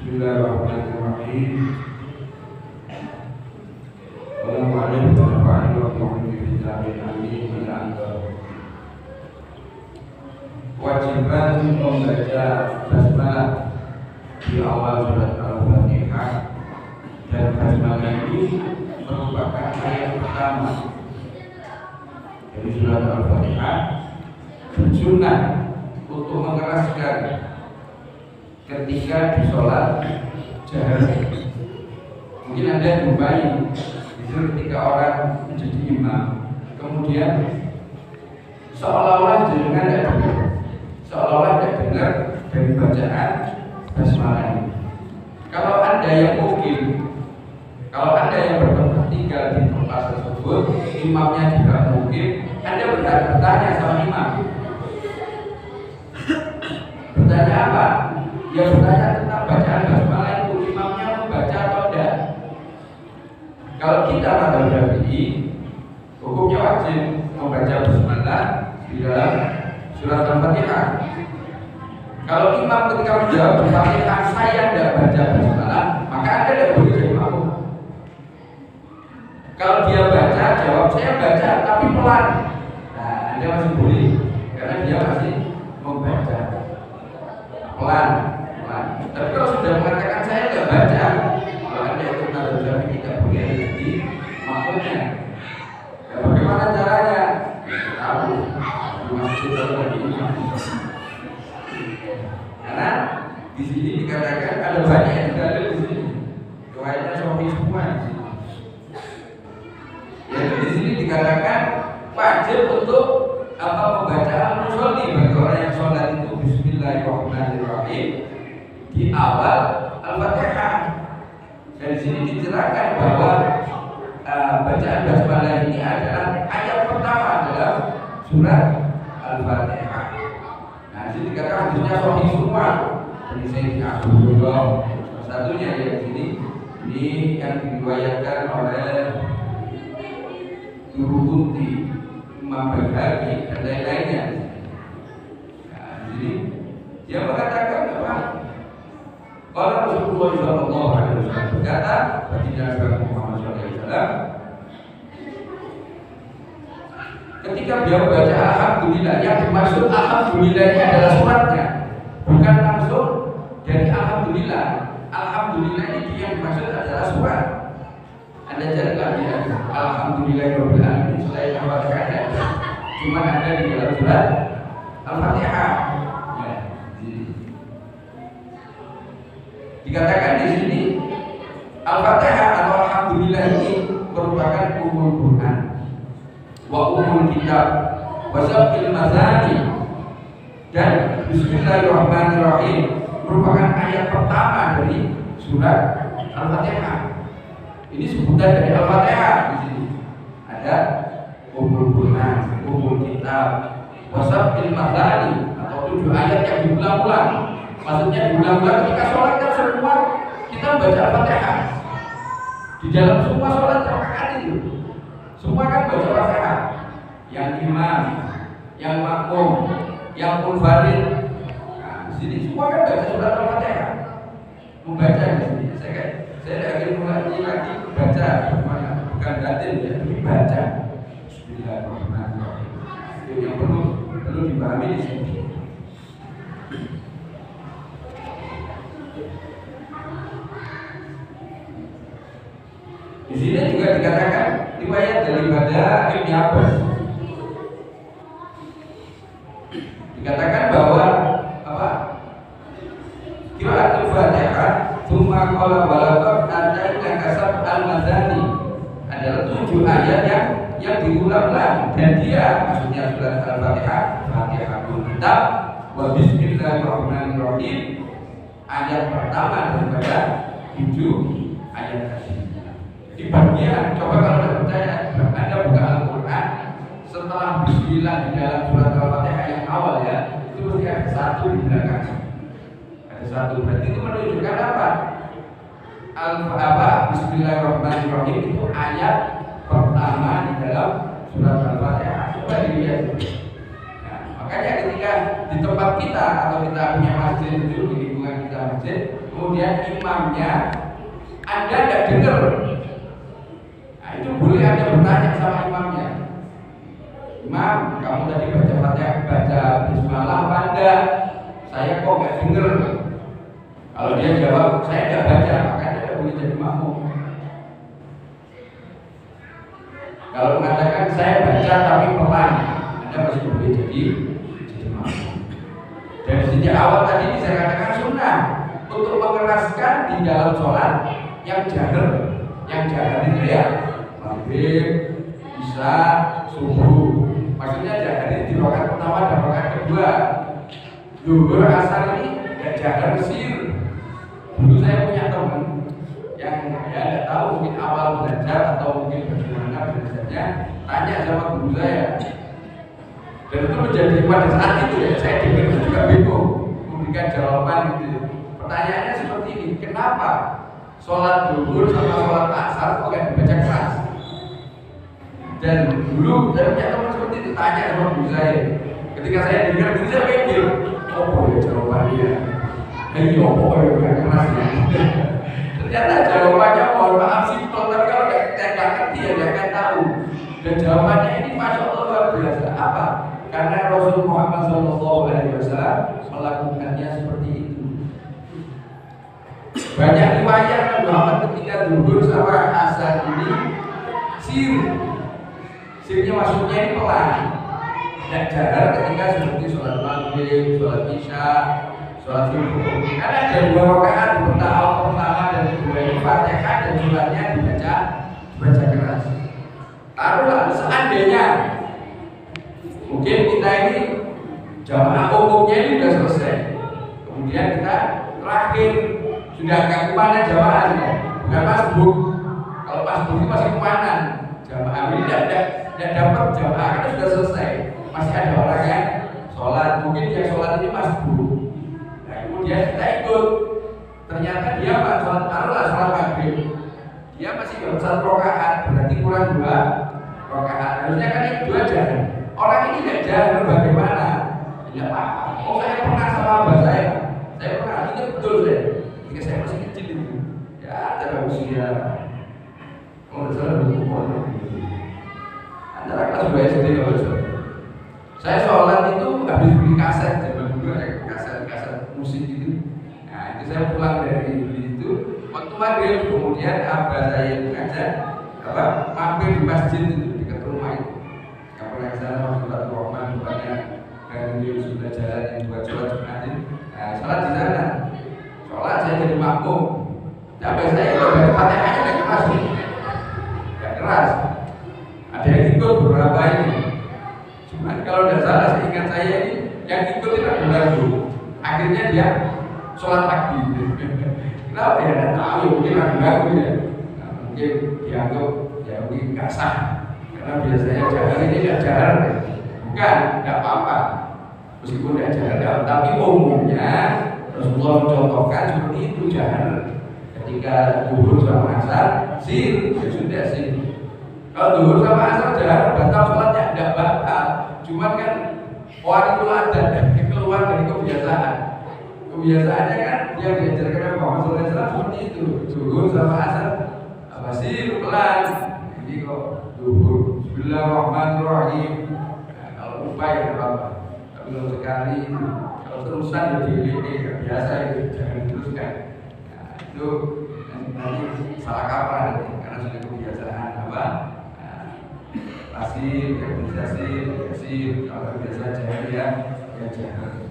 Bismillahirrahmanirrahim. Assalamualaikum warahmatullahi wabarakatuh. Kewajiban membaca basmalah di awal surat Al-Fatihah, dan basmalah ini merupakan ayat pertama dari surat Al-Fatihah. Sunnah untuk mengeraskan ketika di sholat jahar. Mungkin Anda jumpai itu ketika orang menjadi imam, kemudian seolah-olah jenengan tidak dengar, seolah-olah tidak dengar dari bacaan basmalah ini. Kalau Anda yang mungkin, kalau Anda yang bertempat tinggal di tempat tersebut, imamnya juga mungkin, Anda berhak bertanya sama imam. Bertanya apa? Ya bertanya tentang bacaan basmalah itu, imamnya membaca atau tidak. Kalau kita pada Syafi'i, hukumnya wajib membaca basmalah di dalam surat Al-Fatihah. Kalau imam ketika menjawab Al-Fatihah saya tidak baca basmalah, maka Anda tidak boleh jadi makmum. Kalau dia baca, jawab saya baca tapi pelan, nah Anda masih boleh, karena dia masih membaca pelan. Tapi kalau sudah mengatakan saya tidak baca, kalau Anda itu tidak boleh jadi makmumnya. Ya, bagaimana caranya? Tahu di masjid atau di imam. Karena di sini dikatakan ada banyak yang tidak ada di sini. Riwayatnya Sahih semua di sini. Jadi di sini dikatakan wajib untuk membaca al-musolli bagi orang yang sholat itu Bismillahirrahmanirrahim di awal Al-Fatihah. Dan di sini dijelaskan bahwa bacaan basmalah ini adalah ayat pertama dalam surat Al-Fatihah. Nah, di sini dikatakan hadisnya sahih semua. Jadi Sayyidina Abdullah salah satunya ya di sini. Ini yang diriwayatkan oleh Turuti, Imam Baghaqi dan lain-lainnya. Nah, di sini dia mengatakan bahwa kalau Rasulullah SAW berkata, baginda Nabi Muhammad SAW, ketika beliau baca Alhamdulillah, yang dimaksud Alhamdulillah ini adalah suratnya, bukan langsung dari Alhamdulillah. Alhamdulillah ini yang dimaksud adalah surat. Anda carilah ya, Alhamdulillahirabbil alamin selain Al-Fatihah, cuma ada di dalam surat Al-Fatihah. Dikatakan di sini Al-Fatihah atau Alhamdulillah ini merupakan umul Quran wa umul kitab wa sab'il mazani, dan Bismillahirrahmanirrahim merupakan ayat pertama dari surat Al-Fatihah. Ini sebutan dari Al-Fatihah. Di sini ada umul Quran, umul kitab wa sab'il mazani, atau 7 ayat yang diulang-ulang. Maksudnya diulang-ulang ketika sholat kan semua kita membaca Al-Fatihah. Di dalam semua sholat rakaat itu semua kan baca Al-Fatihah. Yang imam, yang makmum, yang munfarid. Nah, di sini semua kan baca surat Al-Fatihah. Membaca di sini. Saya akan mulai lagi baca, bukan batin ya, tapi baca. Bismillahirrahmanirrahim. Itu yang perlu dipahami di sini. Di sini juga dikatakan riwayat daripada Ibnu Abbas. Dikatakan bahwa apa? Qiraatul Fatihah tsumma qala balaghat ataina kasab al-mazani adalah 7 ayat yang diulang-ulang, dan dia maksudnya surat Al-Fatihah, Fatihahul Kitab wa bismillahirrahmanirrahim, ayat pertama daripada 7 ayat tadi. Jadi bagian, coba kalau Anda percaya, Anda buka Al-Quran setelah bismillah di dalam surat Al-Fatihah yang awal ya, itu mesti ada 1 di belakang. Ada 1, berarti itu menunjukkan apa? Bismillahirrahmanirrahim itu ayat pertama di dalam surat Al-Fatihah. Coba dilihat. Nah, makanya ketika di tempat kita atau kita punya masjid itu, di lingkungan kita masjid, kemudian imamnya Anda tidak dengar, nah itu boleh Anda bertanya sama imamnya, Imam, kamu tadi baca Fatihah, baca Bismillah apa enggak? Saya kok nggak dengar. Kalau dia jawab saya nggak baca, maka dia tidak boleh jadi makmum. Kalau mengatakan saya baca tapi pelan, Anda masih boleh jadi makmum. Dan sejak awal tadi ini saya katakan sunnah untuk mengeraskan di dalam sholat yang jahar itu ya maghrib, isya, subuh. Maksudnya jahar ini di rakaat pertama dan rakaat kedua. Zuhur, asar ini gak jahar sir. Dulu saya punya teman yang ya tidak tahu, mungkin awal belajar atau mungkin bagaimana belajarnya, tanya sama guru saya. Dan itu menjadi pada saat itu ya saya dengar juga bingung memberikan jawaban gitu. Pertanyaannya seperti ini, kenapa sholat zuhur sama sholat asar kok gak dibaca keras? Dan dulu saya punya teman seperti itu, tanya sama guru saya. Ketika saya dengar guru saya pikir, apa ya jawabannya? Ayo, apa ya keras ya? Ternyata jawabannya mohon maaf simpel, tapi kalau saya nggak ngerti ya nggak akan tahu. Dan jawabannya ini masya Allah luar biasa. Apa? Karena Rasul Muhammad SAW melakukannya seperti itu. Banyak riwayat Nabi Muhammad ketika zuhur sama asar ini sirnya maksudnya ini pelan, tidak jahar ketika seperti sholat maghrib, sholat isya, sholat subuh. Karena ada 2 rakaat di pertama dan kedua ini Fatihah dan suratnya dibaca keras. Taruhlah seandainya mungkin kita ini jamaah umumnya ini sudah selesai, kemudian kita terakhir sudah agak kemana jamaah ya, bukan masbuk. Kalau masbuk itu masih kemana jamaah ini tidak dapat jamaah karena sudah selesai, masih ada orang yang sholat, mungkin yang sholat ini masbuk. Nah kemudian kita ikut, ternyata dia pak sholat taruhlah sholat maghrib, dia masih baru 1 rakaat, berarti kurang 2 rakaat. Harusnya kan yang kedua jalan. Orang ini tidak jalan, bagaimana? Tidak apa-apa. Oh saya pernah sama abah saya pernah, ini betul saya. Ketika saya masih kecil itu, ya ada usia, kalau salah berumur antara kelas 2 SD kalau salah. Saya sholat itu habis beli kaset, zaman dulu ada kaset musik gitu. Nah itu saya pulang dari beli itu, waktu maghrib kemudian abah saya itu ngajak mampir di masjid itu dekat rumah itu. Yang pernah ke sana waktu Pak Rahman bukannya dan dia sudah jalan yang buat sholat Jumat. Nah sholat di sana, sholat saya jadi makmum. Sampai saya itu Fatihahnya nggak keras nih, nggak keras. Ada yang ikut beberapa ini. Cuman kalau tidak salah seingat saya ini yang ikutin ragu-ragu. Akhirnya dia sholat lagi. Kenapa ya? Tidak tahu ya, mungkin ragu-ragu ya. Nah, mungkin dianggap ya mungkin nggak sah. Karena biasanya jahar ini tidak jahar, bukan, tidak apa-apa. Meskipun tidak jahar, tapi umumnya Rasulullah mencontohkan seperti itu jahar. Ketika zuhur sama asar, ya sudah sih. Kalau zuhur sama asar jahar, batal sholatnya tidak batal. Cuman kan orang itu ada keluar dari kebiasaan. Kebiasaannya kan yang diajarkan Muhammad SAW seperti itu. Zuhur sama asar, apa sih pelan. Jadi kok zuhur Bismillahirrahmanirrahim. Nah, kalau lupa ya apa-apa. Tapi kalau sekali, kalau terusan ya dilihat biasa itu jangan diteruskan. Nah, itu nanti salah kaprah karena sudah kebiasaan apa? Pasif, kalau kebiasaan jahil ya gajah.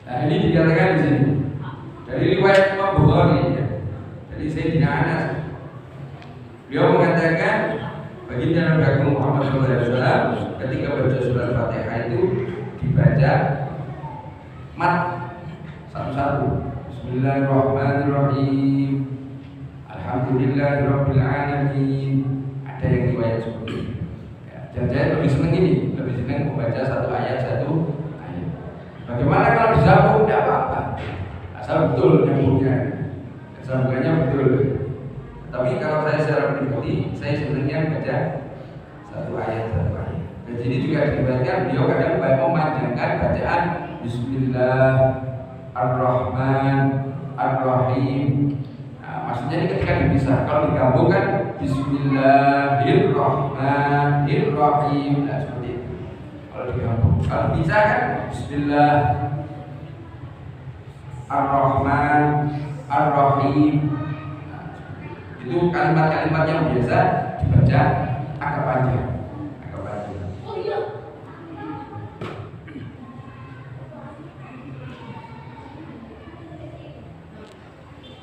Nah ini dikatakan di sini dari riwayat Imam Bukhari ya. Jadi Sayyidina Anas beliau mengatakan baginda Nabi Agung Muhammad SAW ketika baca surat Fatihah itu dibaca mat satu-satu. Bismillahirrahmanirrahim. Alhamdulillahirabbil alamin. Ada yang riwayat seperti itu. Ya, dan saya lebih senang ini, lebih senang membaca satu ayat. Bagaimana kalau disambung? Tidak apa-apa, asal betul nyambungnya, sambungannya betul. Tapi kalau saya secara pribadi, saya sebenarnya baca satu ayat. Dan jadi juga diriwayatkan beliau kadang memanjangkan bacaan Bismillahirrahmanirrahim. Nah, maksudnya ini ketika dipisah, kalau digabung kan Bismillahirrahmanirrahim. Nah, seperti itu. Kalau digabung, kalau bisa kan Bismillahirrahmanirrahim. Nah, itu kalimat-kalimat yang biasa dibaca agak panjang.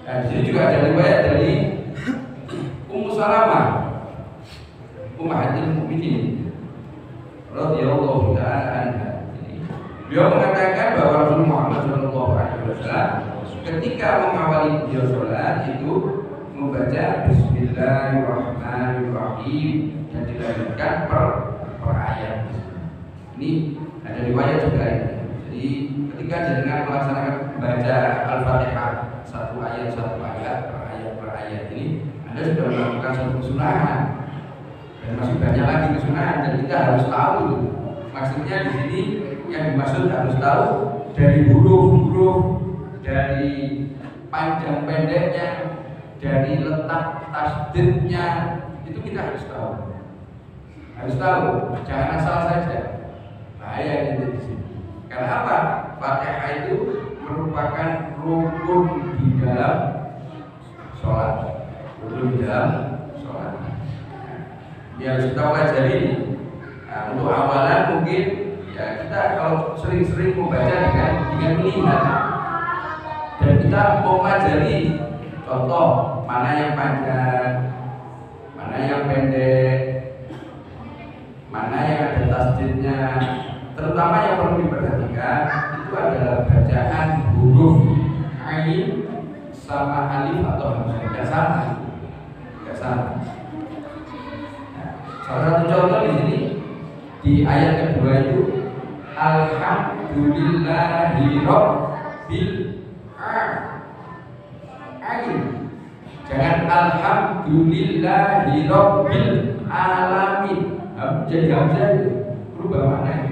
Nah, di sini juga ada riwayat dari Ummu Salamah, Ummahatul Mukminin radhiyallahu ta'ala anha. Beliau mengatakan bahwa Rasulullah Muhammad SAW ketika mengawali beliau sholat itu membaca Bismillahirrahmanirrahim dan dilanjutkan per ayat. Ini ada riwayat juga ini. Jadi ketika jenengan melaksanakan membaca Al-Fatihah satu ayat per ayat ini, Anda sudah melakukan satu kesunahan dan masih banyak lagi kesunahan dan kita harus tahu. Maksudnya di sini yang dimaksud harus tahu dari huruf-huruf, dari panjang pendeknya, dari letak tasdidnya, itu kita harus tahu. Harus tahu, jangan asal saja. Bahaya itu di sini. Karena apa? Fatihah itu merupakan rukun di dalam sholat. Ya harus kita pelajari ini. Nah, untuk awalan mungkin ya kita kalau sering-sering membaca dengan melihat dan kita mempelajari contoh mana yang panjang, mana yang pendek, mana yang ada tasdidnya. Terutama yang perlu diperhatikan itu adalah bacaan huruf ain sama alif atau hamzah. Tidak sama. Nah, salah satu contoh di sini di ayat kedua itu Alhamdulillahirabbil alamin. Jangan Alhamdulillahirabbil alamin. Jadi hamzah itu berubah maknanya.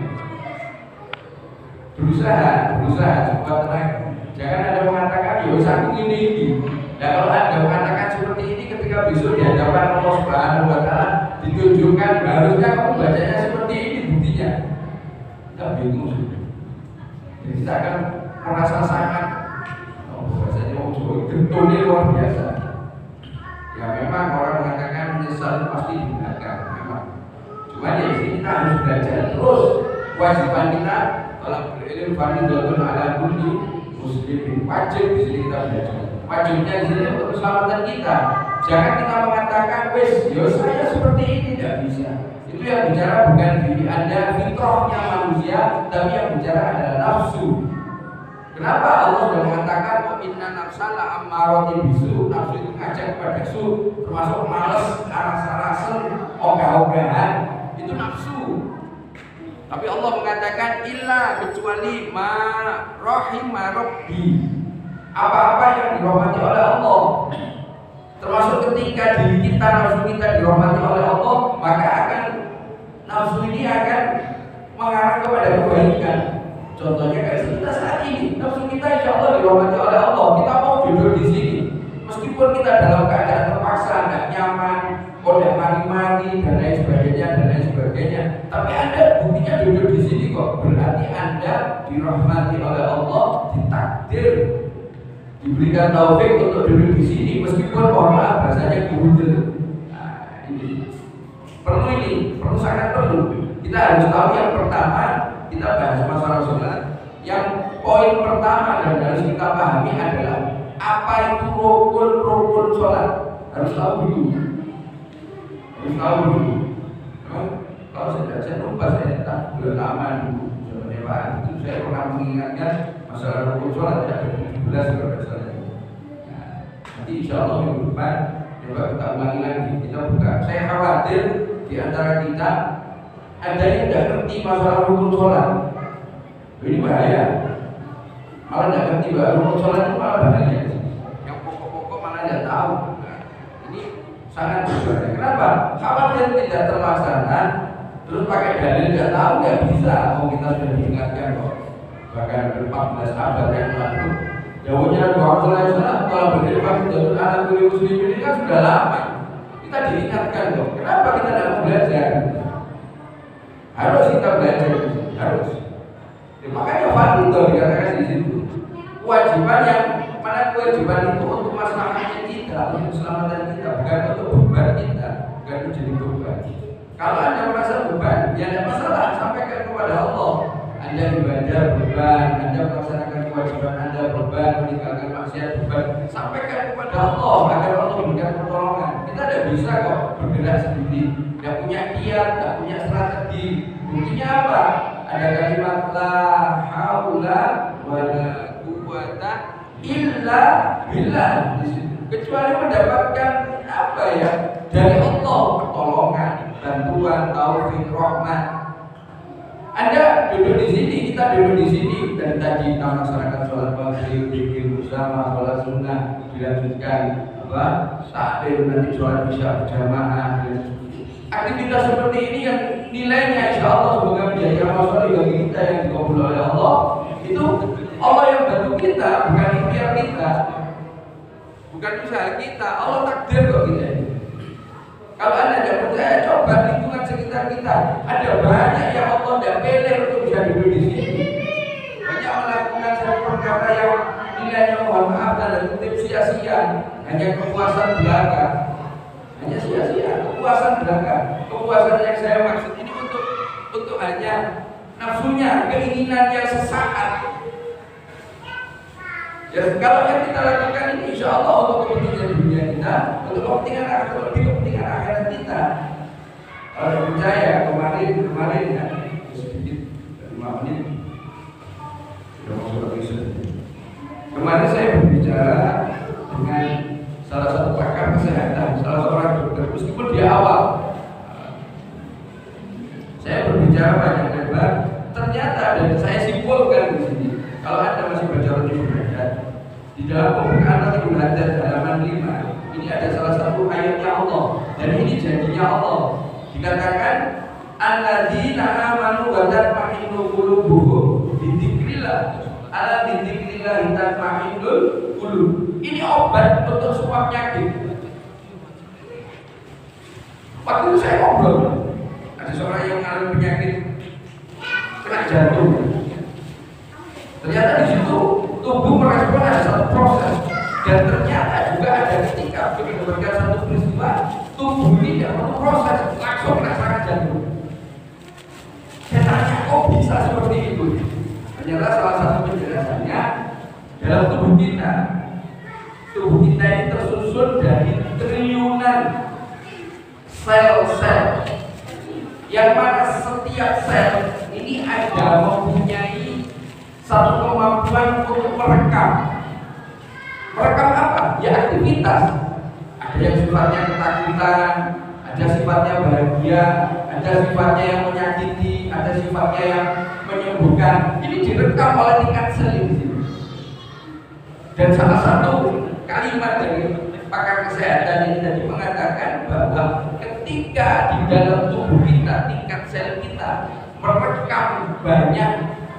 Berusaha supaya tenang. Jangan ada mengatakan ya aku ini. Nah kalau Anda mengatakan seperti ini ketika besok di hadapan Allah Subhanahu wa Ta'ala ditunjukkan harusnya kamu bacanya seperti ini buktinya. Kita bingung sudah. Jadi kita akan merasa sangat bahasanya getulnya luar biasa. Ya memang orang mengatakan menyesal pasti digunakan memang. Cuma ya sini kita harus belajar terus. Kewajiban kita kalau ilmu fardhu ala kulli muslimin, wajib di sini kita belajar. Wajibnya di sini untuk keselamatan kita. Jangan kita mengatakan wes, yo saya seperti ini, tidak bisa. Itu yang bicara bukan diri Anda, fitrahnya manusia, tapi yang bicara adalah nafsu. Kenapa Allah sudah mengatakan inna nafsala ammarotin bisu, nafsu itu ngajak kepada su, termasuk malas, rasa-rasa, ogah-ogahan, itu nafsu. Tapi Allah mengatakan illa kecuali ma rahimah rabbi, apa-apa yang dirahmati oleh Allah, termasuk ketika diri kita, nafsu kita dirahmati oleh Allah, maka akan nafsu ini akan mengarah kepada kebaikan. Contohnya kayak kita saat ini, nafsu kita insya Allah dirahmati oleh Allah. Kita mau duduk di sini, meskipun kita dalam keadaan terpaksa, nggak nyaman, kodek mari-mari dan lain sebagainya. Tapi Anda buktinya duduk di sini kok, berarti Anda dirahmati oleh Allah, ditakdir, diberikan taufik untuk duduk di sini meskipun mohon maaf bahasanya gundel. Nah, ini perlu sangat perlu. Kita harus tahu yang pertama, kita bahas masalah sholat. Yang poin pertama dan harus kita pahami adalah apa itu rukun sholat. Harus tahu dulu. Kalau saya lupa, saya tak lama dulu. Sebenarnya Pak, itu saya pernah mengingatkan masalah rukun sholat ada 17 kalau tidak salah. Nanti insya Allah minggu depan coba kita ulangi lagi, kita buka. Saya khawatir di antara kita ada yang tidak ngerti masalah rukun sholat. Ini bahaya. Malah tidak ngerti bahwa rukun sholat itu malah bahaya. Yang pokok-pokok malah tidak tahu. Ini sangat berbahaya. Kenapa? Khawatir tidak terlaksana, terus pakai dalil tidak tahu, nggak bisa. Oh, kita sudah diingatkan kok. Bahkan 14 abad yang lalu. Jawabnya kalau berdiri dari anak kulit muslim ini kan sudah lama. Kita diingatkan kok. Kenapa kita tidak belajar? Harus kita belajar, harus. Makanya fardhu dikatakan di situ. Kewajiban yang mana kewajiban itu untuk masalahnya kita, untuk keselamatan kita, bukan untuk beban kita, bukan untuk jadi beban. Kalau Anda merasa beban, ya tidak masalah, sampaikan kepada Allah. Anda ibadah beban, Anda melaksanakan kewajiban Anda beban, meninggalkan maksiat beban, sampaikan kepada Allah agar Allah memberikan pertolongan. Kita tidak bisa kok bergerak sendiri, tidak punya kiat, tidak punya strategi. Buktinya apa? Ada kalimat la haula wala quwwata illa billah di situ. Kecuali mendapatkan apa ya? Dari Allah pertolongan, bantuan, taufik, rahmat. Anda duduk di sini, kita duduk di sini dari tadi kita melaksanakan sholat maghrib, zikir bersama, sholat sunnah, dilanjutkan apa? Takbir, nanti sholat isya berjamaah. Aktivitas seperti ini yang nilainya insya Allah semoga menjadi amal soleh bagi kita yang dikabul oleh Allah. Itu Allah yang bantu kita, bukan ikhtiar kita, bukan usaha kita. Allah takdir kok kita ini. Kalau Anda tidak percaya, coba lingkungan sekitar kita. Ada banyak yang Allah tidak pilih untuk bisa duduk di sini. Banyak melakukan satu perkara yang nilainya mohon maaf dan kutip sia-sia, hanya kepuasan belaka. Hanya sia-sia, kepuasan belaka. Kepuasan yang saya maksud ini untuk hanya nafsunya, keinginan yang sesaat. Ya, kalau yang kita lakukan ini insya Allah untuk kepentingan dunia kita, untuk kepentingan akhirat, lebih kepentingan akhirat kita. Kalau percaya kemarin ya, sedikit 5 menit sudah masuk lagi sedikit. Kemarin saya berbicara dengan salah satu pakar kesehatan, salah seorang dokter, meskipun dia awal. Saya berbicara banyak lebar, ternyata dan saya simpulkan di sini. Kalau Anda masih baca Roti Berhadat, di dalam pembukaan Roti Berhadat halaman 5, ini ada salah satu ayatnya Allah, dan ini janjinya Allah. Dikatakan, alladzina amanu wa tatma'innu qulubuhum bidzikrillah, ala bidzikrillah tatma'innul qulub. Ini obat untuk semua penyakit. Waktu itu saya ngobrol, ada seorang yang mengalami penyakit kena jantung. Ternyata di situ tubuh merespon ada satu proses, dan ternyata juga ada ketika berdasarkan satu peristiwa tubuh ini tidak perlu proses, langsung merasakan jantung. Saya tanya, kok bisa seperti itu? Ternyata salah satu penjelasannya dalam tubuh kita. Tubuh kita ini tersusun dari triliunan sel-sel, yang mana setiap sel ini ada mempunyai satu kemampuan untuk merekam. Merekam apa? Ya aktivitas. Ada yang sifatnya ketakutan, ada sifatnya bahagia, ada sifatnya yang menyakiti, ada sifatnya yang menyembuhkan. Ini direkam oleh tingkat sel di sini. Dan salah satu kalimat dari pakar kesehatan ini tadi mengatakan bahwa ketika di dalam tubuh kita, tingkat sel kita merekam banyak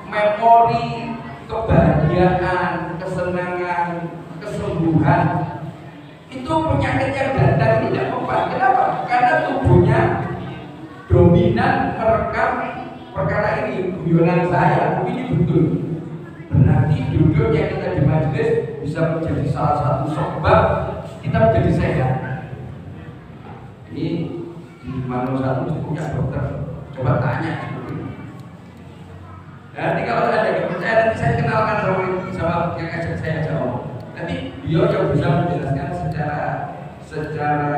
memori kebahagiaan, kesenangan, kesembuhan, itu penyakit yang datang tidak mempan. Kenapa? Karena tubuhnya dominan merekam perkara ini. Guyonan saya, ini betul. Berarti duduknya kita di majelis bisa menjadi salah satu sebab kita menjadi sehat. Ini 501 mesti punya dokter. Coba tanya. Nanti kalau ada yang percaya, nanti saya kenalkan sama yang ajak saya jawab. Nanti beliau yang bisa menjelaskan secara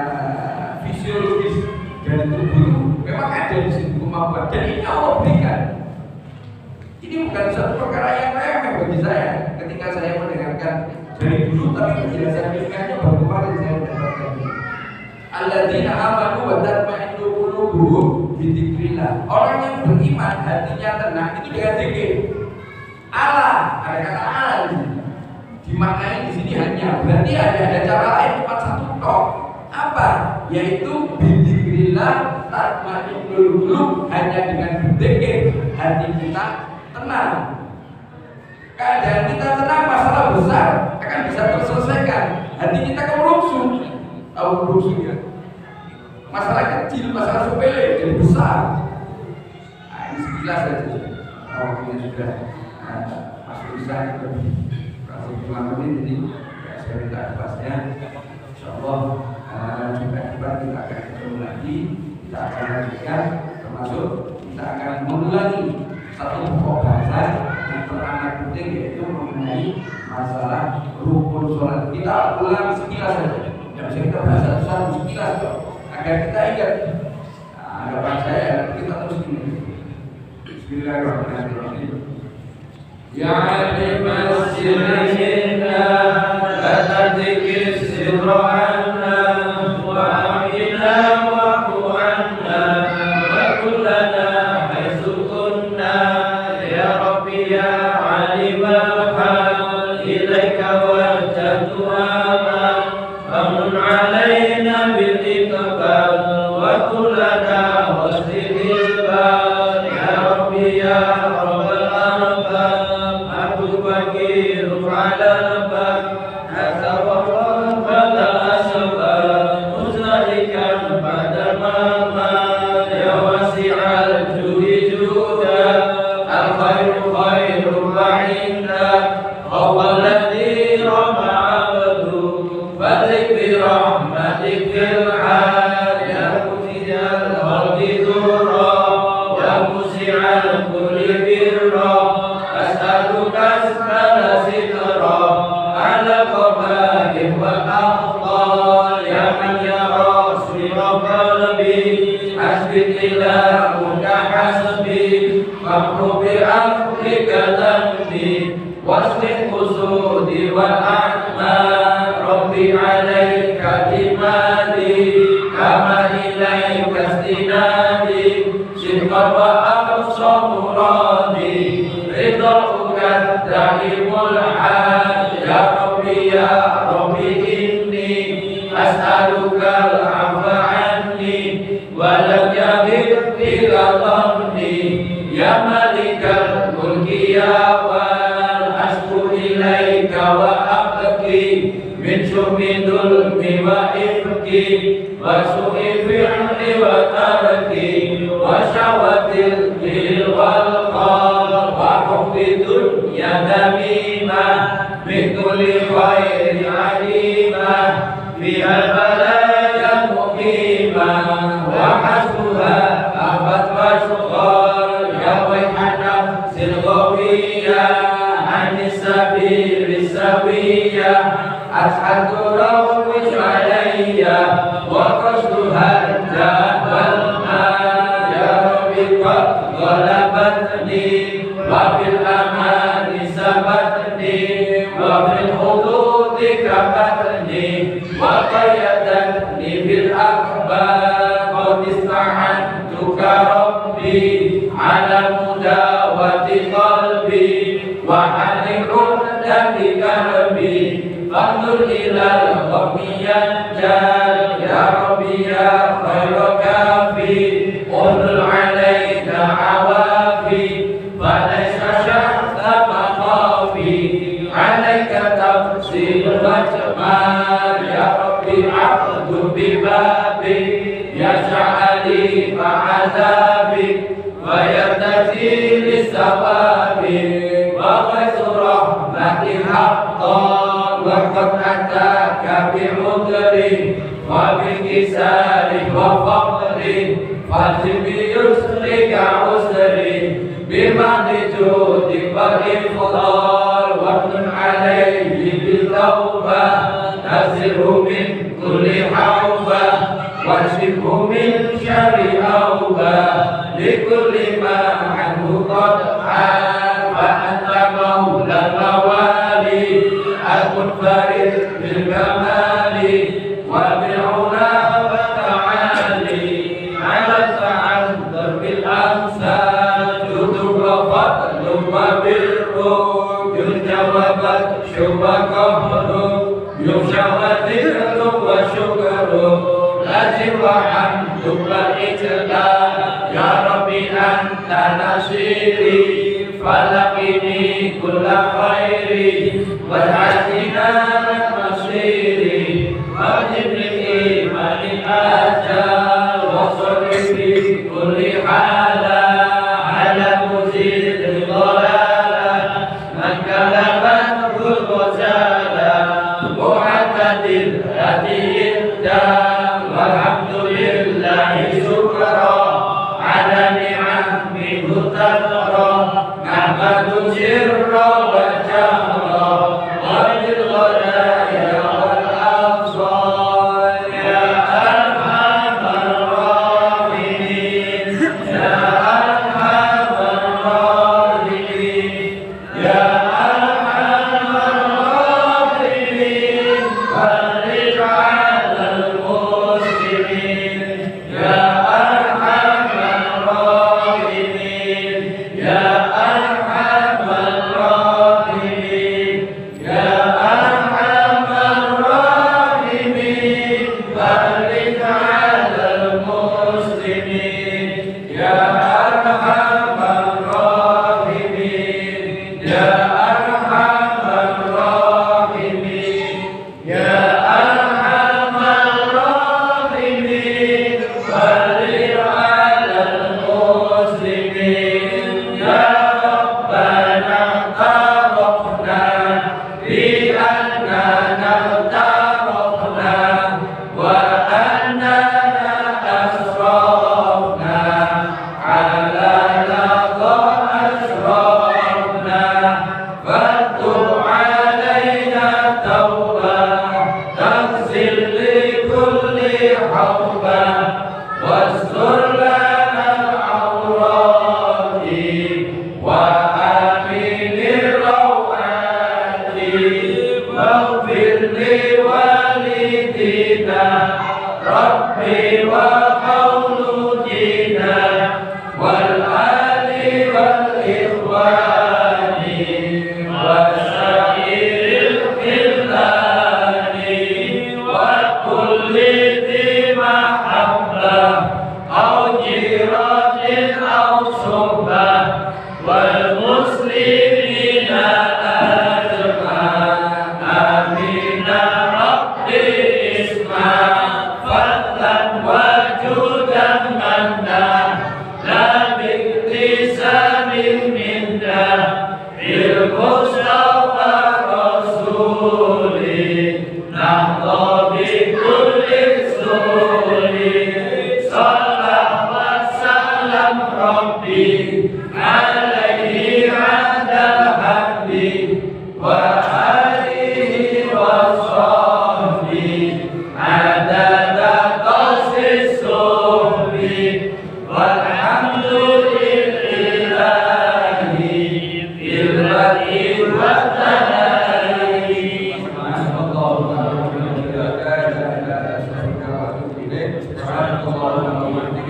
fisiologis dari tubuh memang ada di situ kemampuan, dan ini Allah berikan. Ini bukan satu perkara yang remeh bagi saya ketika saya mendengarkan dari dulu, tapi penjelasan ilmiahnya baru kemarin saya mendapatkan. Alladzina amanu wa tatma'innu qulubuhum bi dzikrillah. Orang yang beriman hatinya tenang itu dengan zikir. Allah, ada kata Allah di sini. Dimaknai di sini hanya, berarti ada cara lain, cuma satu tok. Apa? Yaitu bi dzikrillah tatma'innul qulub, hanya dengan berzikir hati kita tenang. Keadaan kita tenang, masalah besar akan bisa terselesaikan. Hati kita kemerungsung. Tahu merungsung ya? Masalah kecil, masalah sepele jadi besar. Nah, ini sekilas saja. Waktunya sudah masuk bisa lebih kasih 5 menit, jadi saya minta atasnya. Insyaallah juga kita akan ketemu lagi, kita akan lanjutkan, termasuk kita akan mengulangi satu pokok bahasa yang teramat penting, yaitu mengenai masalah rukun sholat. Kita ulang sekilas saja. Yang bisa kita bahas satu-satu sekilas agar kita ingat. Harapan saya kita terus ini. Bismillahirrahmanirrahim. Ya alimas sirrina la tadhkir sirrana wa amina wa qanna wa kullana haitsu kunna ya rabbi ya alimal hal ilaika wajjahtu aman alaina bil iqbal wa kullana wasril bal ya rabbi ya rabbal arbab aku fakir ala bab hatta wal asbab muzalikan pada mama ya wasi'al judi juda al khairu khairu ma'inda alladhi rama balik birahmatik fil'ad ya mutijal khalqi dhurra ya musi'al kulli birra as'aluka as'ala sitra ala qabaih wal akhtar ya man yara sirra qalbi hasbi ilahuka hasbi fahru bi afrika dhanbi waslih qusudi wal a'mal Rabbi alaika dimadi kama ilaika istinadi sidqan wa aqsa muradi ridauka daimul hal ya Rabbi inni as'aluka al-'afwa anni wa lam yahid ila dhanni ya malikal mulki ya wal asku ilaika wa abki min syumi dhulmi wa ifki wa su'i fi'li wa tarki wa syawatil lil wal qal wa hubbi dunya damima min kulli khairin alima bihal balaya muqima wa hasbuha abad wa syughal ya wayhana silghawiya anis sabili sawiyah ashadu rawwish alayya wa qasduha wal mal ya Rabbi qad ghalabatni wa bil amani sabatni wa bil hududi kabatni wa qayadatni bil akhbar qad ista'antuka Rabbi ala mudawati qalbi wa halikun dari kalbi fandur ilal qamiyan jal ya Rabbi ya khairu kafi qul alaika awafi falaysa syahta maqafi alaika tafsir wa jamal ya Rabbi abdu bibabi ya sya'ali fa'adabi wa yatati lisawabi wa rahmati haqqan wa qad ataka bi udri wa bi kisari wa faqri فاجب بيسرك عسري بمن جودك والإفضال وامن عليه بالتوبة نزله من كل حوبة واشفه من شر أوبة لكل ما عنه قد حال فأنت مولى الموالي المنفرد بالكمال وبالعلا والتعالي على عن بالأمثال جود وفضل وبر جند وبطش وقهر يخشى وذكر وشكر لازم وحمد وإجلال يا ربي أنت نصيري فلقني كل خير واجعلنا مصيري واجب لإيمان آجال وصل في كل حالة على مزيد الضلالة من كلمته الغزالة محمد الهدي الدام والحمد لله شكرا على نعمه تترى نحمد سرا وجهرا وبالغدايا والأبصار يا أرحم الراحمين يا أرحم الراحمين يا أرحم الراحمين فرج على المسلمين يا أرحم الراحمين يا أرحم الراحمين يا أرحم الراحمين فرج على المسلمين يا أرحم الراحمين يا أرحم الراحمين يا أرحم الراحمين فرج على المسلمين يا ربنا اعترفنا بأننا اغترفنا وأننا أسرفنا على لظى أشرفنا فتب علينا توبة تغسل لكل حوبة واستر لنا العورات وآمن الروعات واغفر لوالدينا ربي ومولودينا والآل والإخوان وسائر الخلان وكل ذي محبة أو جيران أو صحبة والمسلمين أجمعين آمين ربي اسمع فضلا وجودا منا لا باكتساب منا بالمصطفى رسولي نحظى بكل سهول صلى وسلم ربي عليه عند حبي وآله وصحبه عدد قصر الصحب والحمد لله في البدء والتناهي سبحانك اللهم وبحمدك لا اله الا انت استغفرك واتوب اليك سبحانك اللهم وبحمدك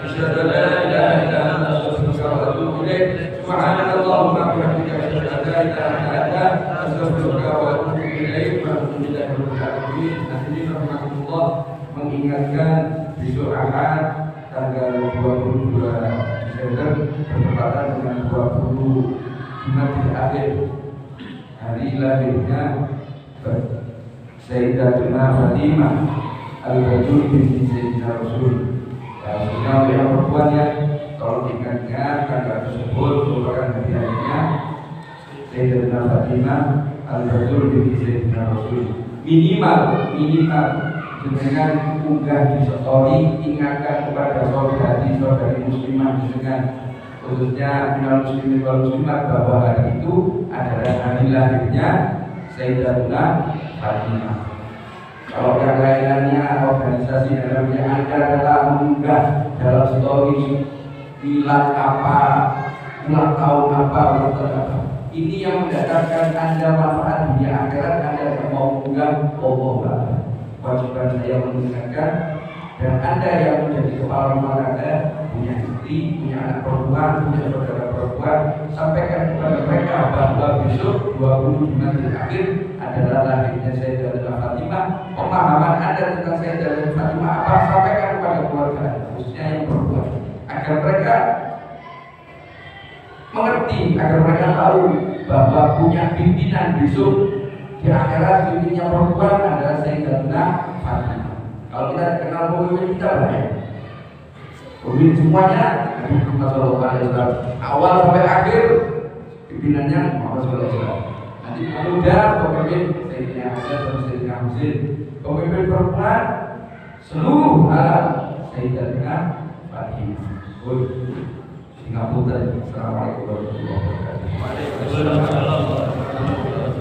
اشهد ان لا اله الا انت استغفرك واتوب اليك سبحانك اللهم وبحمدك اشهد ان لا اله الا انت استغفرك واتوب اليك alhamdulillah rabbil alamin. Hadirin rahimakumullah, mengingatkan besok Ahad tanggal 22 Desember bertepatan dengan 20 Jumadil Akhir, hari lahirnya Sayyidatuna Fatimah Al-Batul binti Sayyidina Rasul. Maksudnya oleh perempuan ya, kalau diingat-ingat tanggal tersebut merupakan hari lahirnya Sayyidatuna Fatimah Al-Batul binti Sayyidina Rasul. Minimal dengan unggah di story, ingatkan kepada saudari muslimah dengan khususnya minal muslimin wal muslimat bahwa hari itu adalah hari lahirnya Sayyidatuna Fatimah. Kalau yang lainnya organisasi dalamnya Anda adalah mengunggah dalam story bulan apa, ulang tahun apa, ini yang mendatangkan Anda manfaat dunia akhirat. Anda yang mau mengunggah Allah, wajiban saya mengingatkan. Dan Anda yang menjadi kepala rumah tangga, punya istri, punya anak perempuan, punya saudara perempuan, sampaikan kepada mereka bahwa besok 20 Jumat akhir adalah lahirnya Sayyidatuna Fatimah. Pemahaman Anda tentang Sayyidatuna Fatimah apa? Sampaikan kepada keluarga, khususnya yang perempuan, agar mereka mengerti, agar mereka tahu bahwa punya pimpinan besok di akhirat. Pimpinannya perempuan adalah Sayyidatuna Fatimah. Kalau kita kenal pemimpin kita banyak, pemimpin semuanya Nabi Muhammad SAW, awal sampai akhir pimpinannya Muhammad SAW. Nanti pemuda pemimpin Sayyidina Hasan dan Sayyidina Husain, pemimpin perempuan seluruh alam Sayyidatuna Fatimah. Singapura. Assalamualaikum warahmatullahi wabarakatuh.